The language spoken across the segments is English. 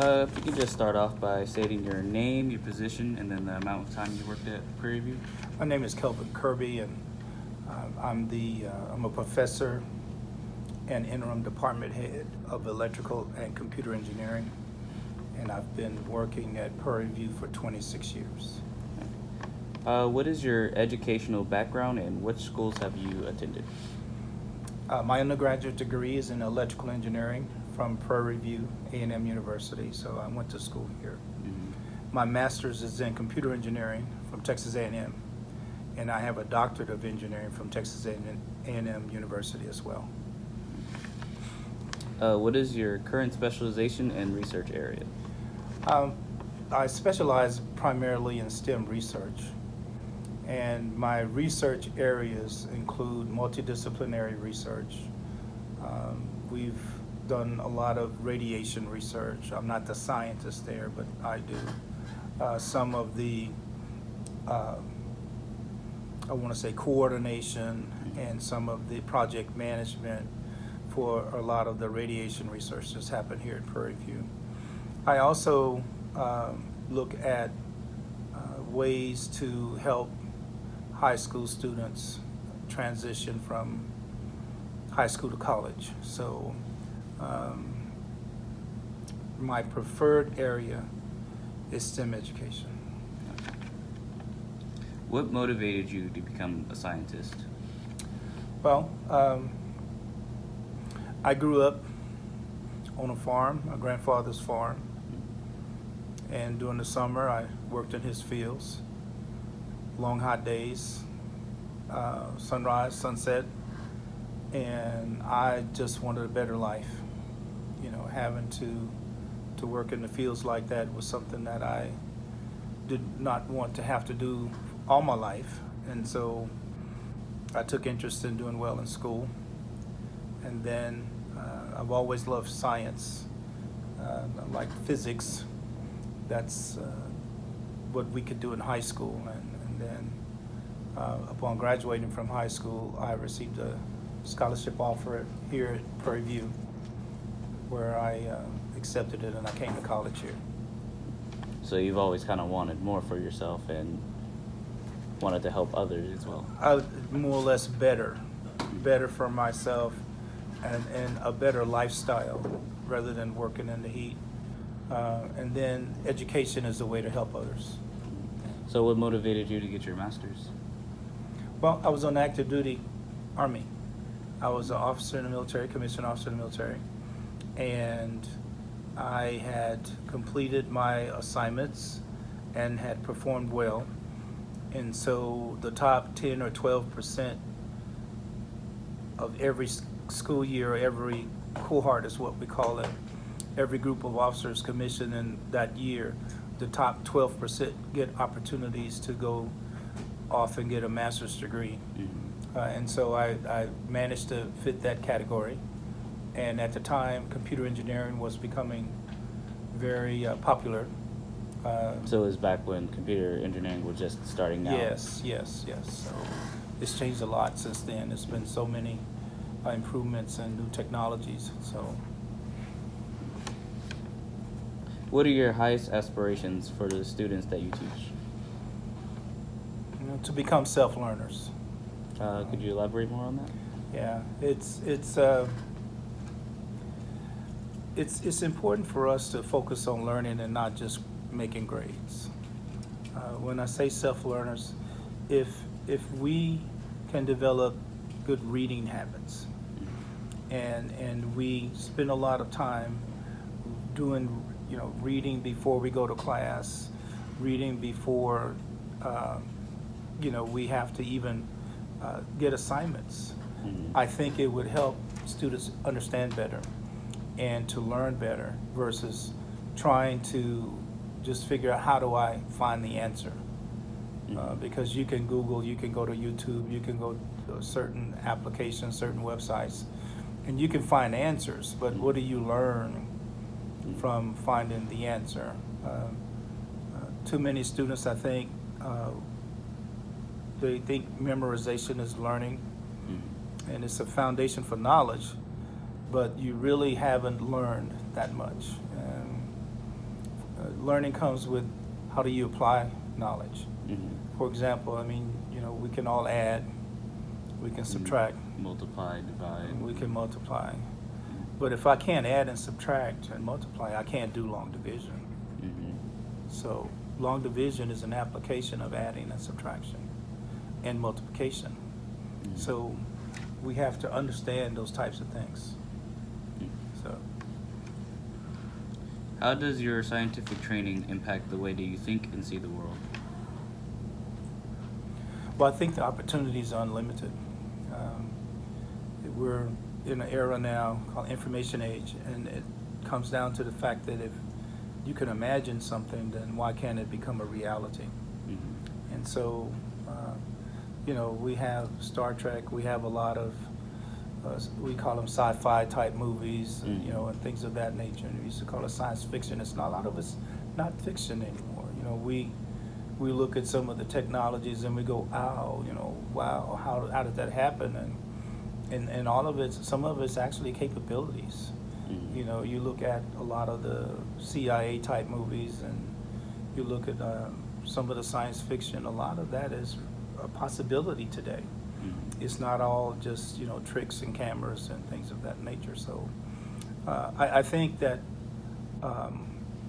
If you could just start off by stating your name, your position, and then the amount of time you worked at Prairie View. My name is Kelvin Kirby, and I'm a professor and interim department head of electrical and computer engineering, and I've been working at Prairie View for 26 years. What is your educational background and which schools have you attended? My undergraduate degree is in electrical engineering from Prairie View A&M University, so I went to school here. Mm-hmm. My master's is in computer engineering from Texas A&M, and I have a doctorate of engineering from Texas A&M University as well. What is your current specialization and research area? I specialize primarily in STEM research, and my research areas include multidisciplinary research. We've done a lot of radiation research. I'm not the scientist there, but I do. Some of the, I want to say coordination and some of the project management for a lot of the radiation research that's happened here at Prairie View. I also look at ways to help high school students transition from high school to college. So my preferred area is STEM education. What motivated you to become a scientist? Well, I grew up on a farm, my grandfather's farm, and during the summer I worked in his fields. Long hot days, sunrise, sunset, and I just wanted a better life. You know, having to work in the fields like that was something that I did not want to have to do all my life, and so I took interest in doing well in school. And then I've always loved science, like physics. That's what we could do in high school, and then upon graduating from high school, I received a scholarship offer here at Prairie View, where I accepted it and I came to college here. So you've always kind of wanted more for yourself and wanted to help others as well. More or less better for myself and a better lifestyle rather than working in the heat. And then education is a way to help others. So what motivated you to get your master's? Well, I was on active duty Army. I was an officer in the military, commissioned officer in the military, and I had completed my assignments and had performed well. And so the top 10 or 12% of every school year, every cohort is what we call it, every group of officers commissioned in that year, the top 12% get opportunities to go off and get a master's degree. Mm-hmm. And so I managed to fit that category. And at the time, computer engineering was becoming very popular. So it was back when computer engineering was just starting out? Yes. So it's changed a lot since then. There's been so many improvements and new technologies. So, what are your highest aspirations for the students that you teach? to become self-learners. Could you elaborate more on that? Yeah, it's important for us to focus on learning and not just making grades. When I say self-learners, if we can develop good reading habits, and we spend a lot of time doing, reading before we go to class, reading before, we have to even get assignments. Mm-hmm. I think it would help students understand better and to learn better versus trying to just figure out how do I find the answer. Because you can Google, you can go to YouTube, you can go to certain applications, certain websites, and you can find answers, but what do you learn from finding the answer? Too many students, I think, they think memorization is learning, and it's a foundation for knowledge, but you really haven't learned that much. learning comes with how do you apply knowledge. Mm-hmm. For example, I mean, we can all add, we can subtract, Multiply, divide. we can multiply. But if I can't add and subtract and multiply, I can't do long division. Mm-hmm. So long division is an application of adding and subtraction and multiplication. Mm-hmm. So we have to understand those types of things. So How does your scientific training impact the way that you think and see the world? well, I think the opportunities are unlimited. We're in an era now called information age, and it comes down to the fact that if you can imagine something, then why can't it become a reality? Mm-hmm. And so, we have Star Trek, we have a lot of, we call them sci-fi type movies, Mm-hmm. And things of that nature. And we used to call it science fiction. It's not, a lot of it's not fiction anymore. We look at some of the technologies and we go, wow, how did that happen? And all of it, some of it's actually capabilities. Mm-hmm. You look at a lot of the CIA type movies, and you look at some of the science fiction. A lot of that is a possibility today. Mm-hmm. It's not all just tricks and cameras and things of that nature. So I think that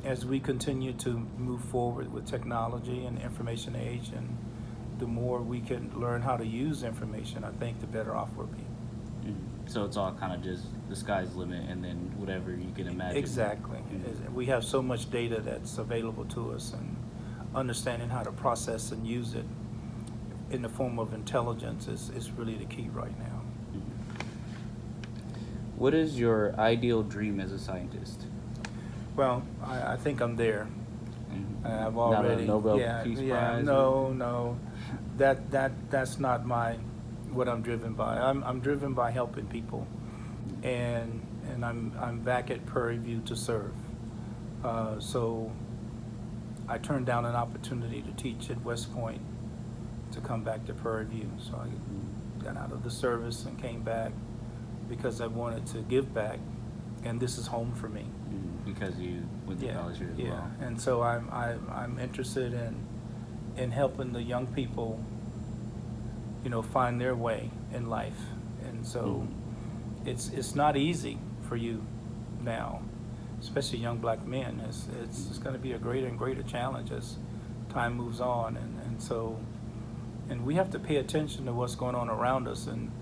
as we continue to move forward with technology and information age, and the more we can learn how to use information, I think the better off we'll be. Mm-hmm. So it's all kind of just the sky's the limit, and then whatever you can imagine. Exactly. Mm-hmm. We have so much data that's available to us, and understanding how to process and use it in the form of intelligence is really the key right now. Mm-hmm. What is your ideal dream as a scientist? Well, I think I'm there. Mm-hmm. I've already Not a Nobel Peace Prize? No. That's not what I'm driven by. I'm driven by helping people, and I'm back at Prairie View to serve. So I turned down an opportunity to teach at West Point to come back to Prairie View. So I got out of the service and came back because I wanted to give back, and this is home for me. Because you went to college here as well. And so I'm interested in helping the young people, find their way in life. And so it's not easy for you now, especially young black men. It's going to be a greater and greater challenge as time moves on, and we have to pay attention to what's going on around us, and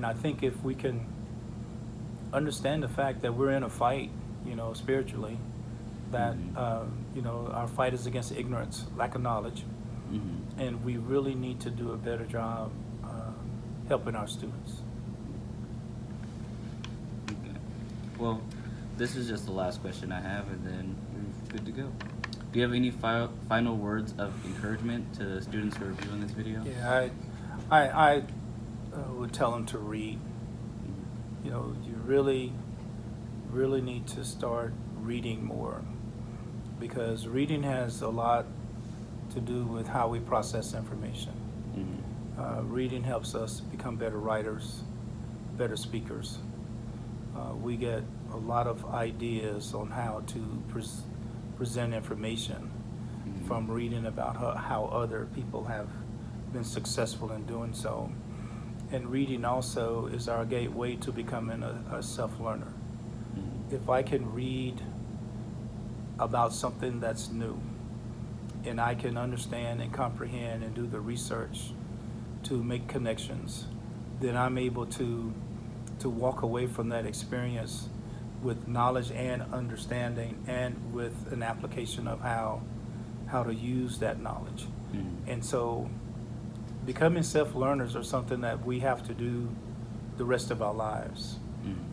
I think if we can understand the fact that we're in a fight, spiritually, that our fight is against ignorance, lack of knowledge, and we really need to do a better job helping our students. Okay. Well, this is just the last question I have, and then we're good to go. Do you have any final words of encouragement to the students who are viewing this video? Yeah, I would tell them to read. You really need to start reading more, because reading has a lot to do with how we process information. Reading helps us become better writers, better speakers. We get a lot of ideas on how to present information from reading about how other people have been successful in doing so. And reading also is our gateway to becoming a self-learner. If I can read about something that's new, and I can understand and comprehend and do the research to make connections, then I'm able to walk away from that experience with knowledge and understanding, and with an application of how to use that knowledge. And so becoming self-learners are something that we have to do the rest of our lives.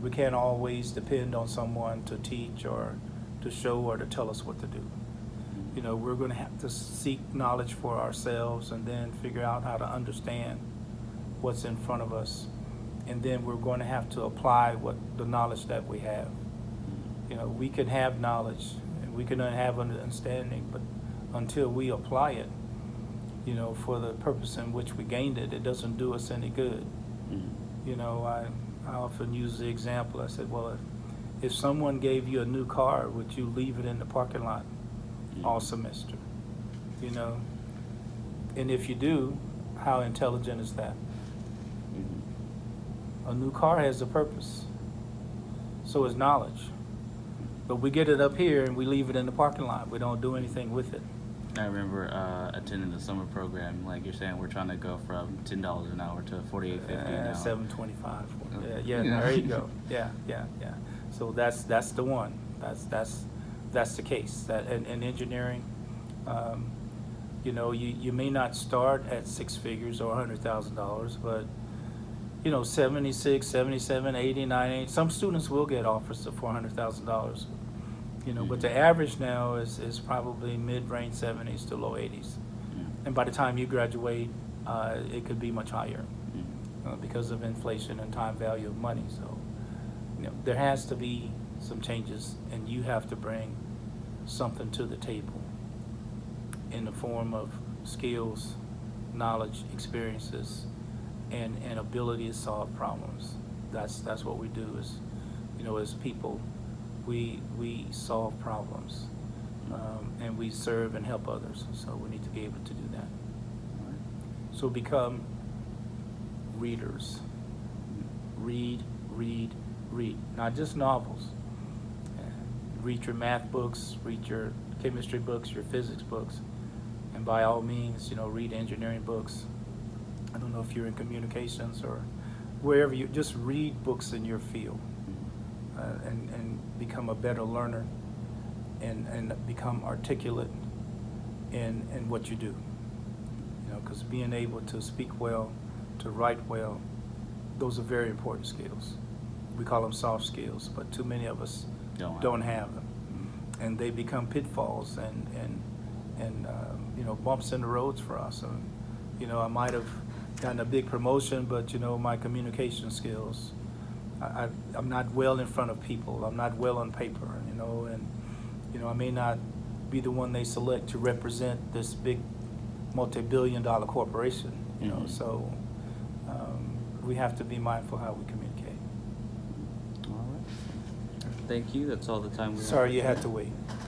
We can't always depend on someone to teach or to show or to tell us what to do. We're going to have to seek knowledge for ourselves, and then figure out how to understand what's in front of us. And then we're going to have to apply the knowledge that we have. We can have knowledge and we can have understanding, but until we apply it, for the purpose in which we gained it, it doesn't do us any good. I often use the example. I said, well, If someone gave you a new car, would you leave it in the parking lot all semester? You know? And if you do, how intelligent is that? A new car has a purpose. So is knowledge. But we get it up here and we leave it in the parking lot. We don't do anything with it. I remember attending the summer program. Like you're saying, we're trying to go from $10 an hour to $48.50 an hour. $7.25. Yeah, there you go. Yeah. So that's the one. That's the case. That in engineering, you know, you may not start at six figures or $100,000, but you know, 76, 77, 80, 90. Some students will get offers of $400,000. You know, but the average now is probably mid-range 70s to low 80s. And by the time you graduate, it could be much higher because of inflation and time value of money. So, you know, there has to be some changes, and you have to bring something to the table in the form of skills, knowledge, experiences, and ability to solve problems. That's what we do is, you know, as people, we solve problems, and we serve and help others. So we need to be able to do that. So become readers. Read, not just novels. Read your math books, read your chemistry books, your physics books, and by all means, you know, read engineering books. I don't know if you're in communications or wherever you just read books in your field, and become a better learner, and become articulate in what you do. You know, because being able to speak well, to write well, those are very important skills. We call them soft skills, but too many of us don't have them, and they become pitfalls and you know, bumps in the roads for us. And, you know, I might have gotten a big promotion, but you know, my communication skills, I'm not well in front of people. I'm not well on paper, you know, and you know, I may not be the one they select to represent this big multi-billion-dollar corporation, you know. So we have to be mindful how we communicate. All right. Thank you. That's all the time we have. Sorry you had to wait.